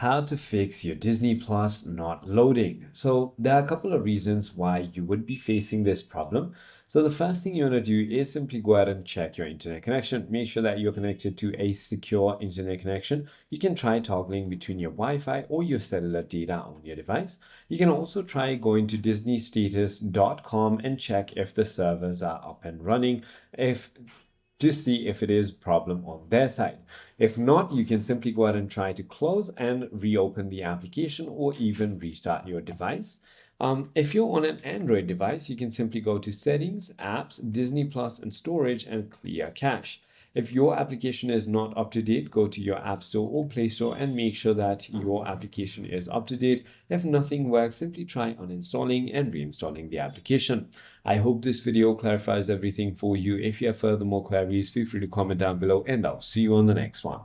How to fix your Disney Plus not loading. So there are a couple of reasons why you would be facing this problem. So the first thing you want to do is simply go ahead and check your internet connection. Make sure that you're connected to a secure internet connection. You can try toggling between your Wi-Fi or your cellular data on your device. You can also try going to disneystatus.com and check if the servers are up and running, to see if it is a problem on their side. If not, you can simply go ahead and try to close and reopen the application or even restart your device. If you're on an Android device, you can simply go to Settings, Apps, Disney Plus, and Storage and clear cache. If your application is not up to date, go to your App Store or Play Store and make sure that your application is up to date. If nothing works, simply try uninstalling and reinstalling the application. I hope this video clarifies everything for you. If you have further more queries, feel free to comment down below and I'll see you on the next one.